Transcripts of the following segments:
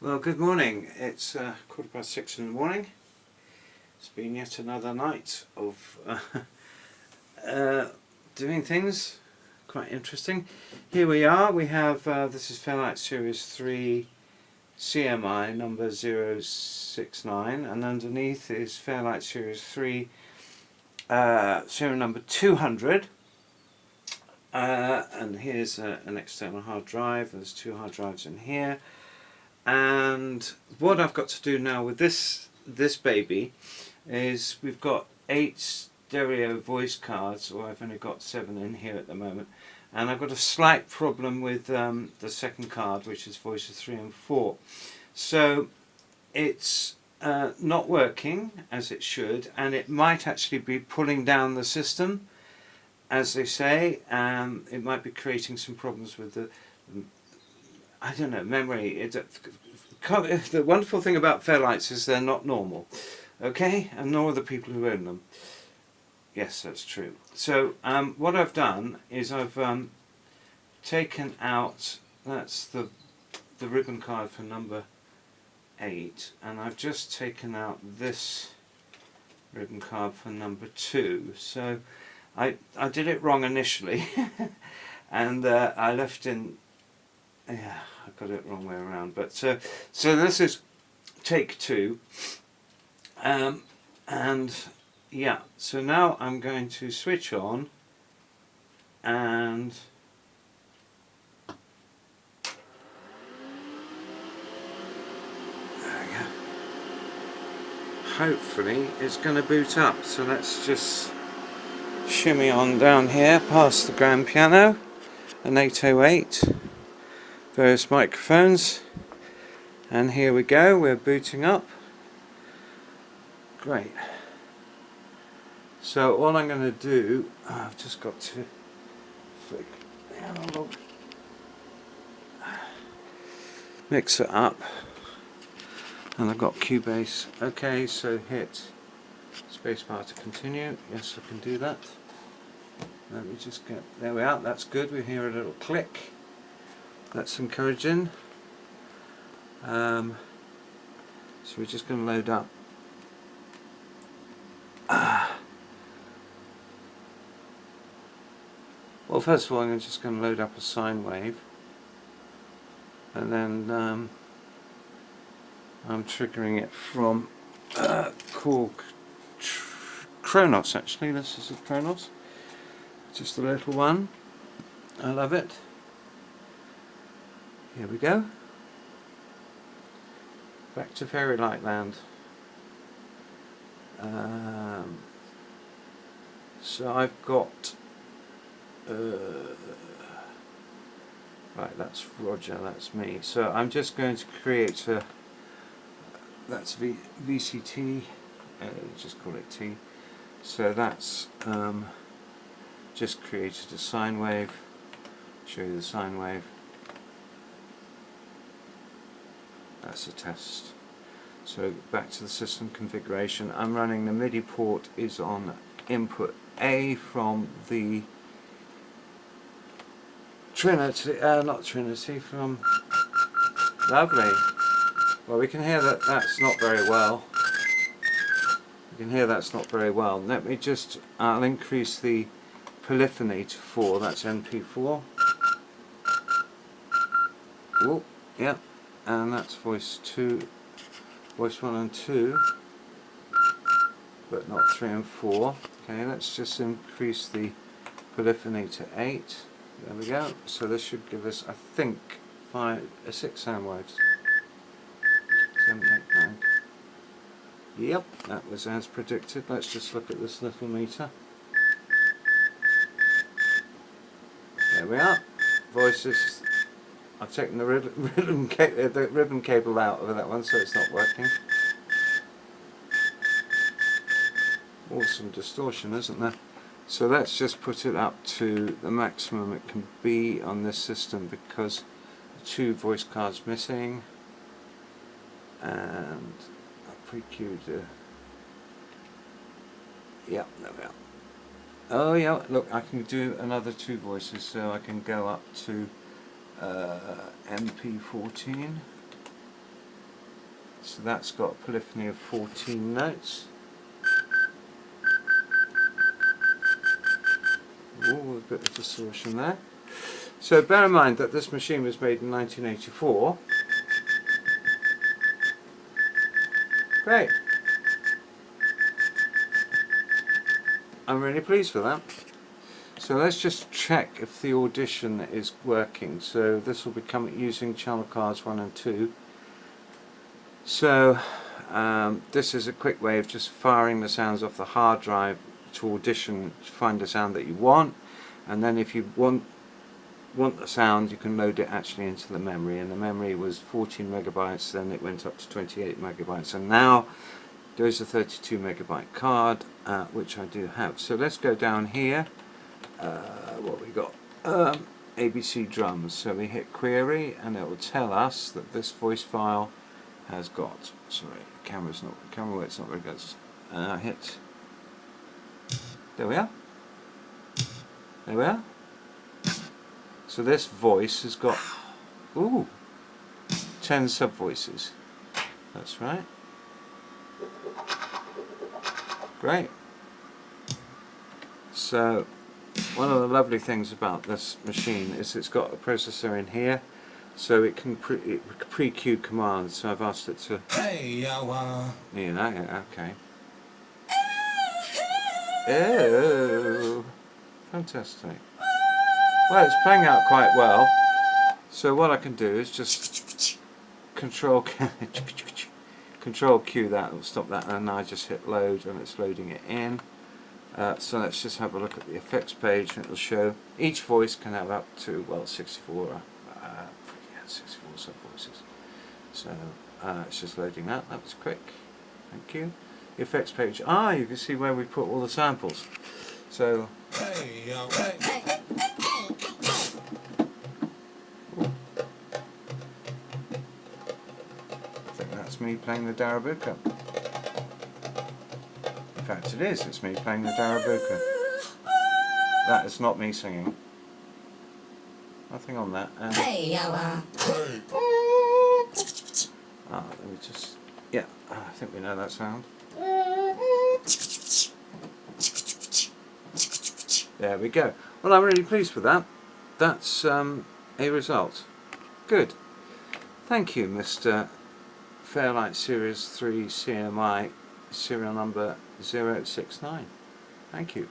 Well, good morning. It's 6:15 in the morning. It's been yet another night of doing things quite interesting. Here we are. We have this is Fairlight Series 3 CMI number 069, and underneath is Fairlight Series 3 serial number 200. And here's an external hard drive. There's two hard drives in here. And what I've got to do now with this baby is we've got 8 stereo voice cards, or I've only got 7 in here at the moment, and I've got a slight problem with the second card, which is voices 3 and 4. So it's not working as it should, and it might actually be pulling down the system, as they say. It might be creating some problems with the I don't know, memory. The wonderful thing about Fairlights is they're not normal, okay? And nor are the people who own them. Yes, that's true. So what I've done is I've taken out, that's the ribbon card for number 8, and I've just taken out this ribbon card for number 2. So I did it wrong initially, and I left in. Yeah, I got it wrong way around. But so this is take 2, and yeah. So now I'm going to switch on, and there we go. Hopefully it's going to boot up. So let's just shimmy on down here past the grand piano, an 808. Various microphones, and here we go, we're booting up. Great. So all I'm going to do, I've just got to flick the analog, mix it up, and I've got Cubase. Okay, so hit spacebar to continue. Yes, I can do that. Let me just get, there we are, that's good. We hear a little click. That's encouraging. So we're just going to load up. Well, first of all, I'm just going to load up a sine wave, and then I'm triggering it from Korg Kronos. Actually, this is a Kronos, just a little one. I love it. Here we go. Back to Fairlight land. So I've got right, that's Roger, that's me. So I'm just going to create a, that's VCT, just call it T. So that's just created a sine wave. Show you the sine wave. That's a test. So back to the system configuration. I'm running the MIDI port is on input A from the Trinity, not Trinity, from lovely. Well, we can hear that that's not very well. You can hear that's not very well. Let me just, I'll increase the polyphony to 4, that's NP4. Oh, yeah. And that's voice 2, voice 1 and 2, but not 3 and 4. Okay, let's just increase the polyphony to 8. There we go. So this should give us, I think, 6 sound waves. 7, 8, 9. Yep, that was as predicted. Let's just look at this little meter. There we are. Voices. I've taken the ribbon cable out of that one, so it's not working. Awesome distortion, isn't there? So let's just put it up to the maximum it can be on this system, because the 2 voice cards missing, and I pre-queued. Yeah, there we are. Oh yeah, look, I can do another 2 voices, so I can go up to MP14. So that's got a polyphony of 14 notes. Ooh, a bit of distortion there. So bear in mind that this machine was made in 1984. Great. I'm really pleased with that. So let's just check if the audition is working. So this will become using channel cards 1 and 2. So this is a quick way of just firing the sounds off the hard drive to audition, to find the sound that you want, and then if you want the sound, you can load it actually into the memory, and the memory was 14 megabytes, then it went up to 28 megabytes, and now there's a 32 megabyte card, which I do have. So let's go down here. What we got? ABC drums. So we hit query, and it will tell us that this voice file has got. Sorry, camera work's not very good. Hit. There we are. There we are. So this voice has got 10 sub voices. That's right. Great. So one of the lovely things about this machine is it's got a processor in here, so it can pre-cue commands. So I've asked it to. Yeah, okay. Oh, fantastic. Well, it's playing out quite well. So what I can do is just control Q that, will stop that, and I just hit load and it's loading it in. So let's just have a look at the effects page, and it'll show each voice can have up to 64 sub voices. So it's just loading that. That was quick. Thank you. The effects page. You can see where we put all the samples. So. That's me playing the Darabuka. In fact, it is. It's me playing the Darabuka. That is not me singing. Nothing on that. Let me just. Yeah, I think we know that sound. There we go. Well, I'm really pleased with that. That's a result. Good. Thank you, Mr. Fairlight Series 3 CMI, serial number 069. Thank you.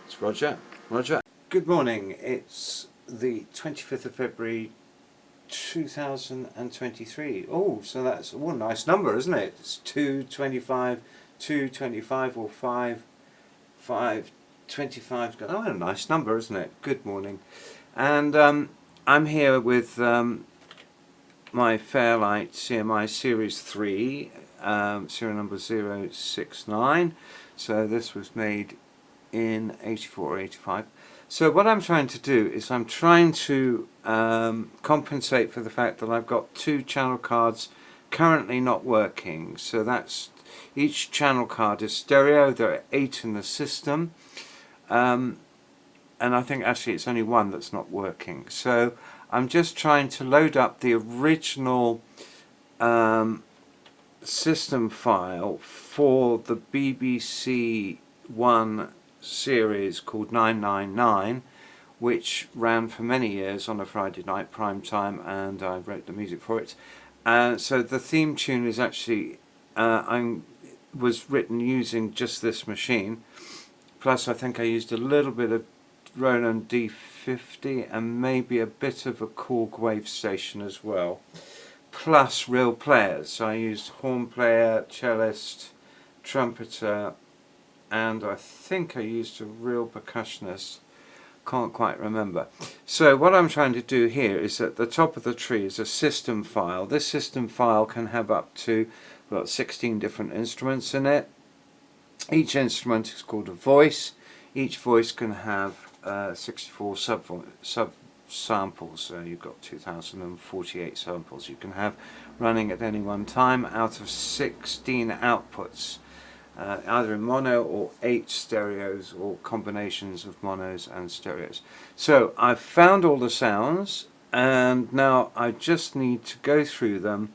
It's Roger. Roger. Good morning. It's the 25th of February 2023. Oh, so that's a nice number, isn't it? It's 225, 225 or 525. Oh, a nice number, isn't it? Good morning. And I'm here with my Fairlight CMI Series 3, serial number 069. So this was made in 84 or 85. So what I'm trying to do is I'm trying to compensate for the fact that I've got 2 channel cards currently not working. So that's, each channel card is stereo. There are 8 in the system. And I think actually it's only 1 that's not working. So I'm just trying to load up the original system file for the BBC1 series called 999, which ran for many years on a Friday night prime time, and I wrote the music for it. So the theme tune is actually was written using just this machine. Plus I think I used a little bit of Roland D50 and maybe a bit of a Korg wave station as well, plus real players. So I used horn player, cellist, trumpeter, and I think I used a real percussionist. Can't quite remember. So what I'm trying to do here is at the top of the tree is a system file. This system file can have up to 16 different instruments in it. Each instrument is called a voice. Each voice can have 64 sub samples, so you've got 2048 samples you can have running at any one time out of 16 outputs, either in mono or 8 stereos or combinations of monos and stereos. So I've found all the sounds, and now I just need to go through them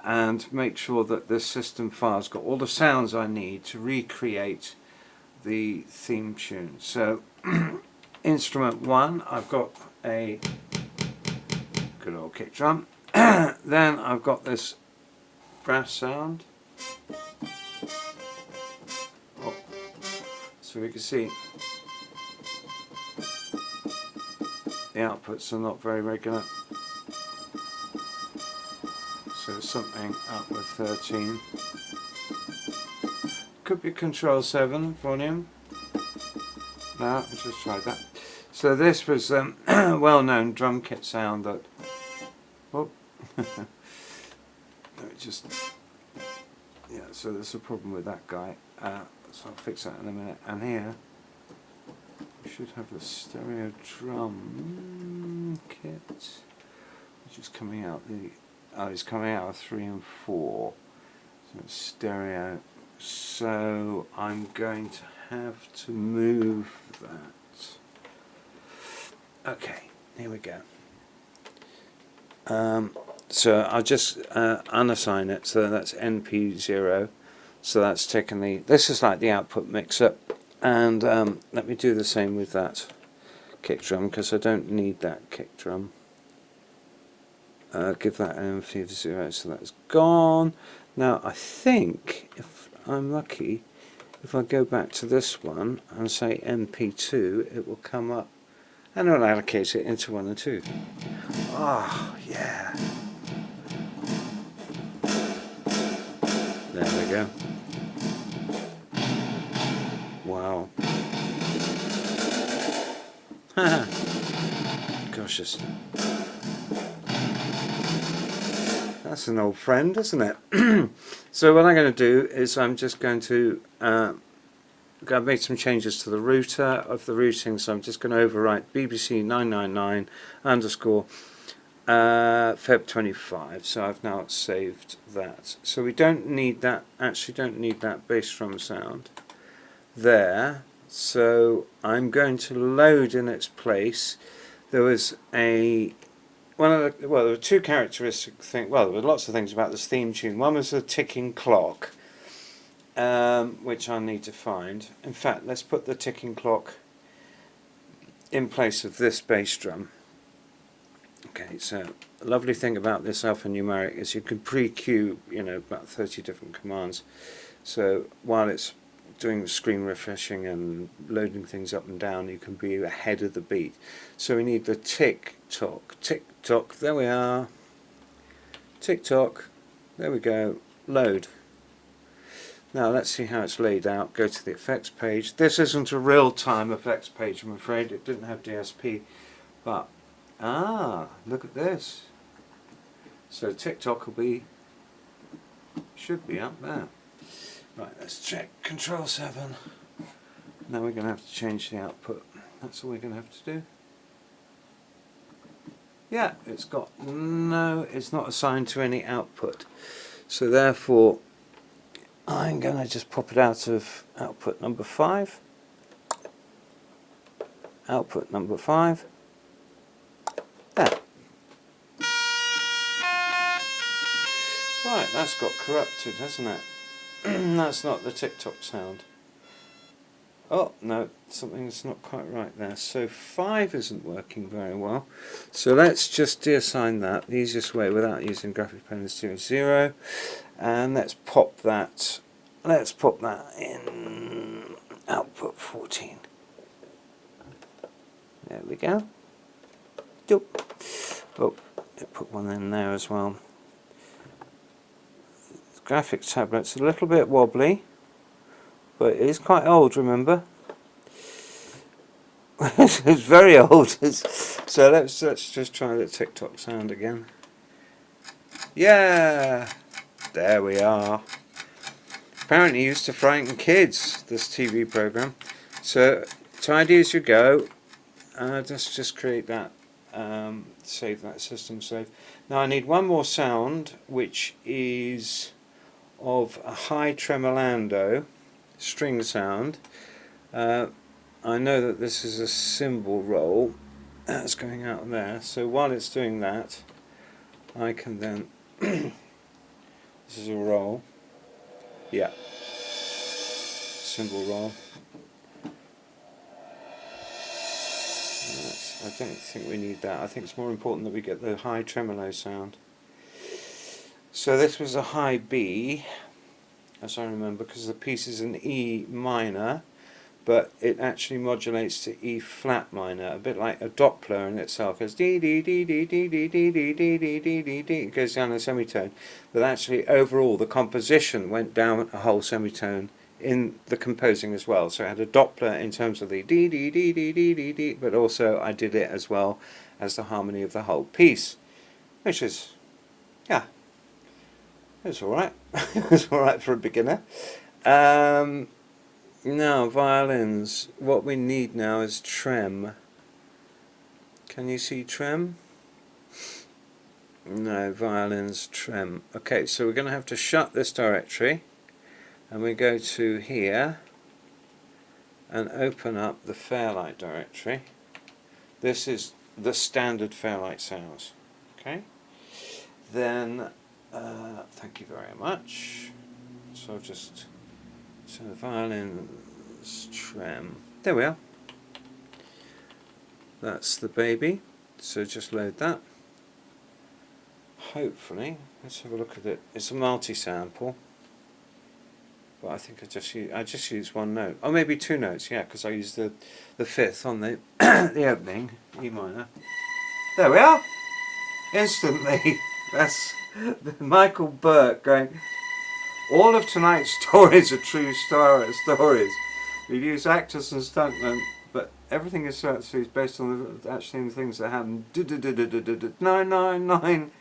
and make sure that this system file's got all the sounds I need to recreate the theme tune. So instrument 1, I've got a good old kick drum. Then I've got this brass sound. Oh, so we can see the outputs are not very regular. So something up with 13. Could be control 7 volume. No, let's just try that. So this was a well-known drum kit sound that. Oh, let me just. Yeah, so there's a problem with that guy. So I'll fix that in a minute. And here we should have a stereo drum kit, which is coming out the. Oh, it's coming out of 3 and 4. So it's stereo. So I'm going to have to move that. Okay, here we go. So I'll just unassign it. So that's NP0. So that's taken the. This is like the output mixer. And let me do the same with that kick drum, because I don't need that kick drum. Give that an NP0, so that's gone. Now I think, if I'm lucky, if I go back to this one and say MP2, it will come up and it will allocate it into 1 and 2. Ah, oh, yeah. There we go. Wow. Gosh, that's an old friend, isn't it? So what I'm going to do is I'm just going to make some changes to the router of the routing. So I'm just going to overwrite BBC999 underscore Feb 25. So I've now saved that. So we don't need that. Actually, don't need that bass drum sound there. So I'm going to load in its place. There was a. Well, there were two characteristic things. Well, there were lots of things about this theme tune. One was a ticking clock, which I need to find. In fact, let's put the ticking clock in place of this bass drum. Okay, so the lovely thing about this alphanumeric is you can pre-cue, about 30 different commands. So while it's doing the screen refreshing and loading things up and down, you can be ahead of the beat. So we need the tick-tock, tick-tock, there we are, tick-tock, there we go, load. Now let's see how it's laid out. Go to the effects page. This isn't a real-time effects page, I'm afraid. It didn't have DSP, but look at this. So tick-tock should be up there. Right, let's check control 7. Now we're going to have to change the output. That's all we're going to have to do. Yeah, it's not assigned to any output. So therefore, I'm going to just pop it out of output number 5. Output number 5. There. Right, that's got corrupted, hasn't it? That's not the tick-tock sound. Oh, no, something's not quite right there. So 5 isn't working very well. So let's just deassign that. The easiest way without using graphic pen is to do 0. And let's pop that in output 14. There we go. Oh, put one in there as well. Graphics tablet's a little bit wobbly, but it is quite old, remember? It's very old. So let's just try the tick-tock sound again. Yeah, there we are. Apparently used to frighten kids, this TV program. So tidy as you go. Let's just create that, save that system save. Now I need one more sound, which is of a high tremolando string sound. I know that this is a cymbal roll that's going out there, so while it's doing that I can then This is a roll. Yeah. Cymbal roll. I don't think we need that. I think it's more important that we get the high tremolo sound. So this was a high B, as I remember, because the piece is an E minor, but it actually modulates to E flat minor, a bit like a Doppler in itself. It's dee dee dee dee dee dee dee dee dee dee dee dee dee. It goes down a semitone, but actually overall the composition went down a whole semitone in the composing as well. So I had a Doppler in terms of the dee dee dee dee dee dee dee, but also I did it as well as the harmony of the whole piece, which is, yeah, it's all right. It's all right for a beginner. Now violins. What we need now is trem. Can you see trem? No, violins, trem. Okay, so we're going to have to shut this directory, and we go to here and open up the Fairlight directory. This is the standard Fairlight sounds. Okay. Then, thank you very much. So just the violins, trem. There we are. That's the baby. So just load that. Hopefully, let's have a look at it. It's a multi-sample, but I think I just use one note. Oh, maybe two notes. Yeah, because I used the fifth on the the opening, E minor. There we are. Instantly, that's Michael Burke going. All of tonight's stories are true stories. We've used actors and stuntmen, but everything is based on the things that happened. 999.